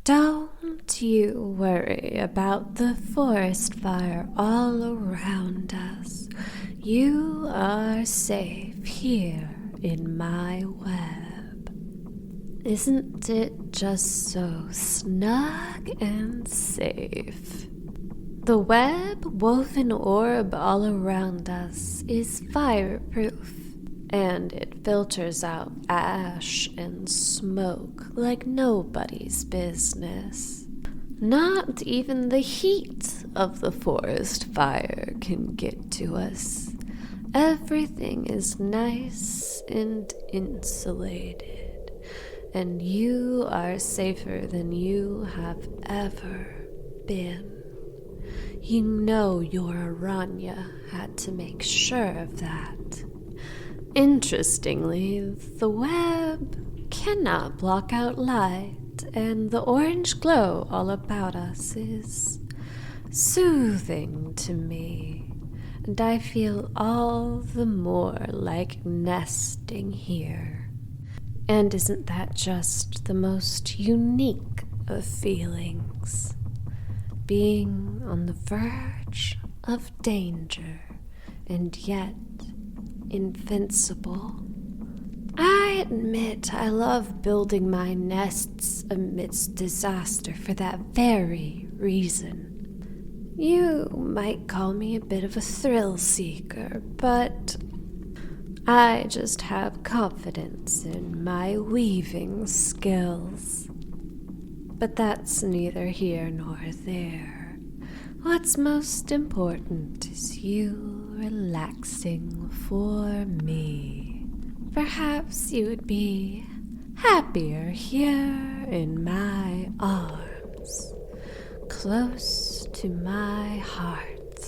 Don't you worry about the forest fire all around us. You are safe here in my web. Isn't it just so snug and safe? The web-woven orb all around us is fireproof, and it filters out ash and smoke like nobody's business. Not even the heat of the forest fire can get to us. Everything is nice and insulated, and you are safer than you have ever been. You know your Arachne had to make sure of that. Interestingly, the web cannot block out light, and the orange glow all about us is soothing to me, and I feel all the more like nesting here. And isn't that just the most unique of feelings? Being on the verge of danger, and yet invincible. I admit I love building my nests amidst disaster for that very reason. You might call me a bit of a thrill seeker, but I just have confidence in my weaving skills. But that's neither here nor there. What's most important is you relaxing for me. Perhaps you would be happier here in my arms, close to my heart.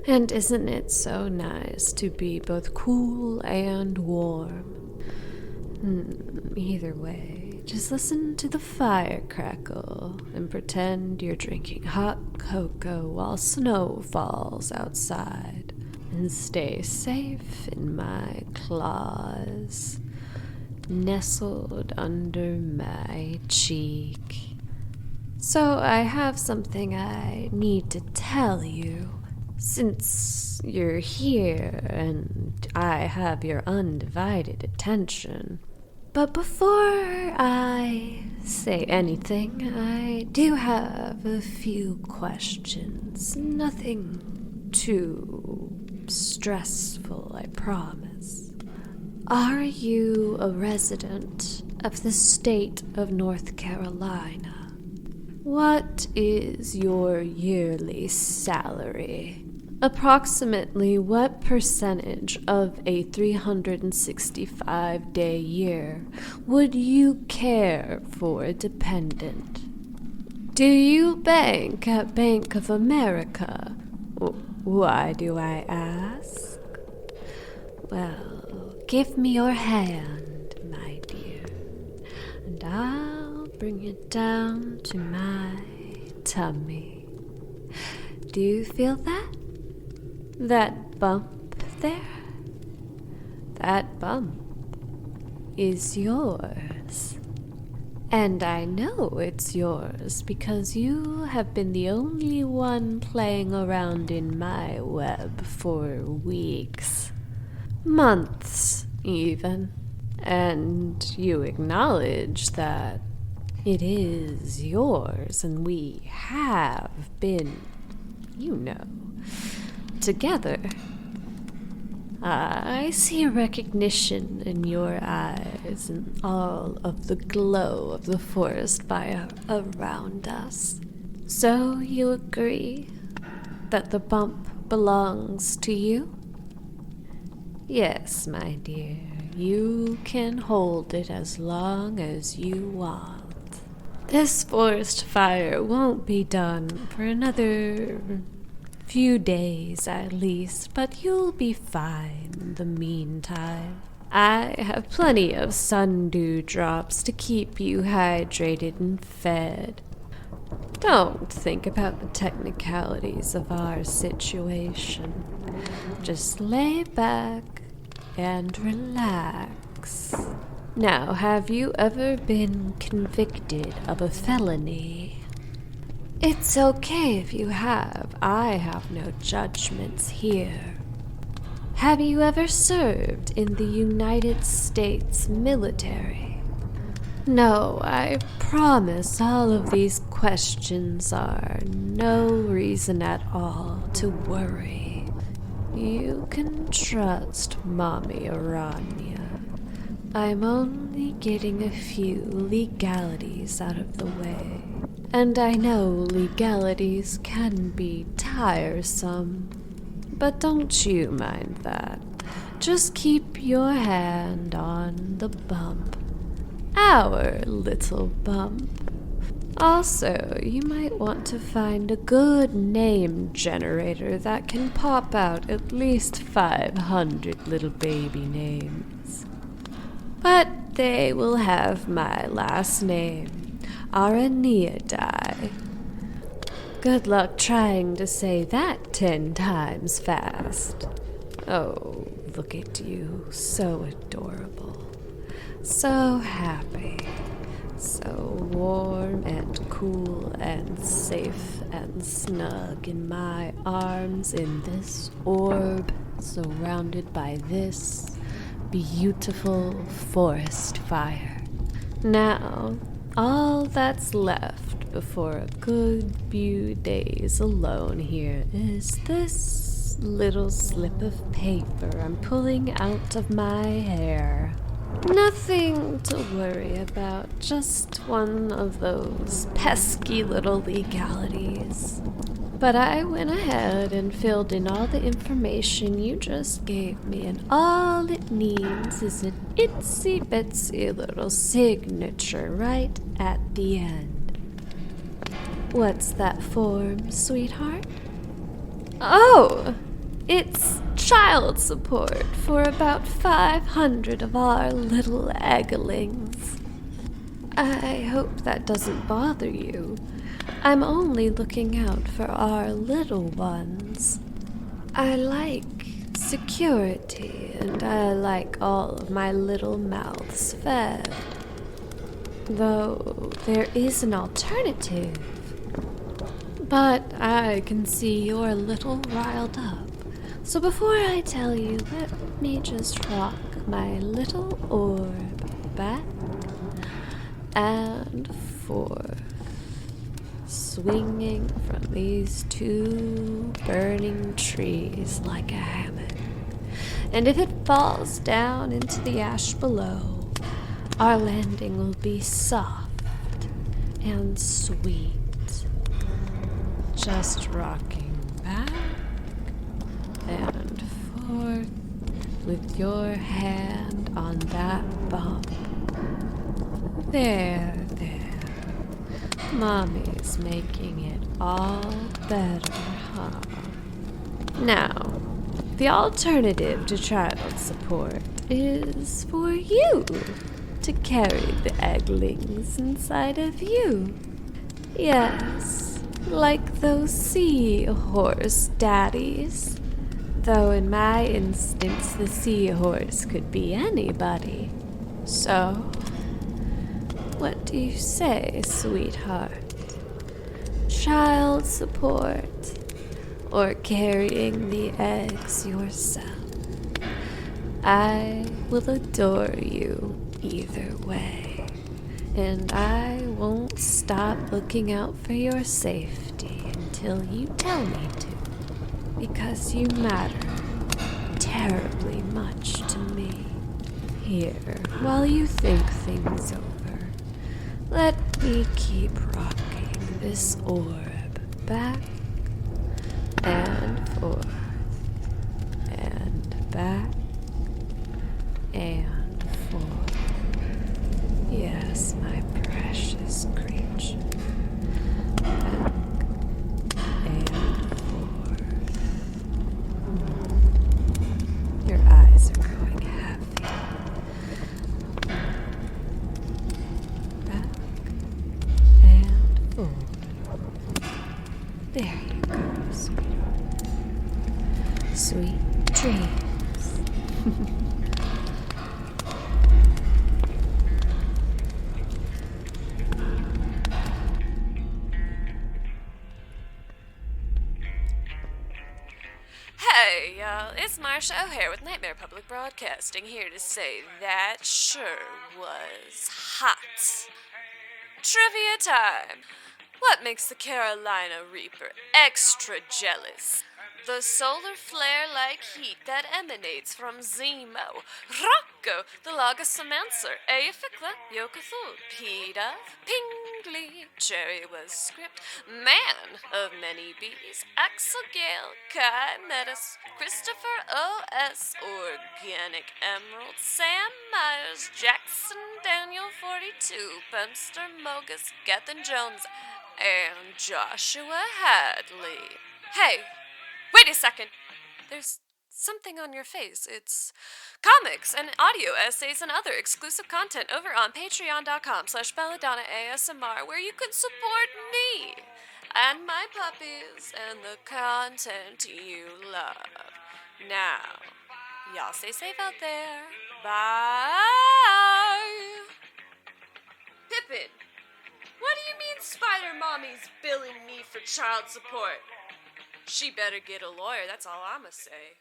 And isn't it so nice to be both cool and warm? Either way, just listen to the fire crackle and pretend you're drinking hot cocoa while snow falls outside. And stay safe in my claws, nestled under my cheek. So I have something I need to tell you, since you're here and I have your undivided attention. But before I say anything, I do have a few questions. Nothing too stressful, I promise. Are you a resident of the state of North Carolina? What is your yearly salary? Approximately what percentage of a 365-day year would you care for a dependent? Do you bank at Bank of America? Why do I ask? Well, give me your hand, my dear, and I'll bring it down to my tummy. Do you feel that? That bump there? That bump is yours. And I know it's yours because you have been the only one playing around in my web for weeks, months even, and you acknowledge that it is yours, and we have been, together. I see recognition in your eyes and all of the glow of the forest fire around us. So you agree that the bump belongs to you? Yes, my dear, you can hold it as long as you want. This forest fire won't be done for another few days at least, but you'll be fine in the meantime. I have plenty of sun dew drops to keep you hydrated and fed. Don't think about the technicalities of our situation. Just lay back and relax. Now, have you ever been convicted of a felony? It's okay if you have. I have no judgments here. Have you ever served in the United States military? No, I promise all of these questions are no reason at all to worry. You can trust Mommy Arachne. I'm only getting a few legalities out of the way. And I know legalities can be tiresome. But don't you mind that. Just keep your hand on the bump. Our little bump. Also, you might want to find a good name generator that can pop out at least 500 little baby names. But they will have my last name, Arachne. Good luck trying to say that 10 times fast. Oh, look at you, so adorable, so happy, so warm and cool and safe and snug in my arms in this orb, surrounded by this beautiful forest fire. Now, all that's left before a good few days alone here is this little slip of paper I'm pulling out of my hair. Nothing to worry about, just one of those pesky little legalities. But I went ahead and filled in all the information you just gave me, and all it needs is an itsy bitsy little signature right at the end. What's that form, sweetheart? Oh, it's child support for about 500 of our little egglings. I hope that doesn't bother you. I'm only looking out for our little ones. I like security, and I like all of my little mouths fed. Though there is an alternative. But I can see you're a little riled up. So before I tell you, let me just rock my little orb back and forth, swinging from these two burning trees like a hammock. And if it falls down into the ash below, our landing will be soft and sweet. Just rocking back and forth with your hand on that bump. There. Mommy's making it all better, huh? Now, the alternative to child support is for you to carry the egglings inside of you. Yes, like those seahorse daddies. Though in my instance, the seahorse could be anybody. So, what do you say, sweetheart? Child support, or carrying the eggs yourself? I will adore you either way, and I won't stop looking out for your safety until you tell me to, because you matter terribly much to me. Here, while you think things over, let me keep rocking this orb back and forth and back and forth. Yes, my precious creature. Back and forth. Your eyes are growing heavy. Back and forth. There you go, sweetheart. Sweet dreams. Hey, y'all, it's Marsha O'Hare with Nightmare Public Broadcasting, here to say that sure was hot. Trivia time. What makes the Carolina Reaper extra jealous? The solar flare-like heat that emanates from Zemo, Rocco, the Logosomancer, Aefikla, Yokothul, Peta, Pingley, Cherry was script, Man of Many Bees, Axel Gale, Kai Metis, Christopher O.S., Organic Emerald, Sam Myers, Jackson Daniel 42, Pemster Mogus, Gethin Jones, and Joshua Hadley. Hey! Wait a second. There's something on your face. It's comics and audio essays and other exclusive content over on patreon.com/belladonnaasmr, where you can support me and my puppies and the content you love. Now, y'all stay safe out there. Bye. Pippin, what do you mean Spider Mommy's billing me for child support? She better get a lawyer, that's all I'ma say.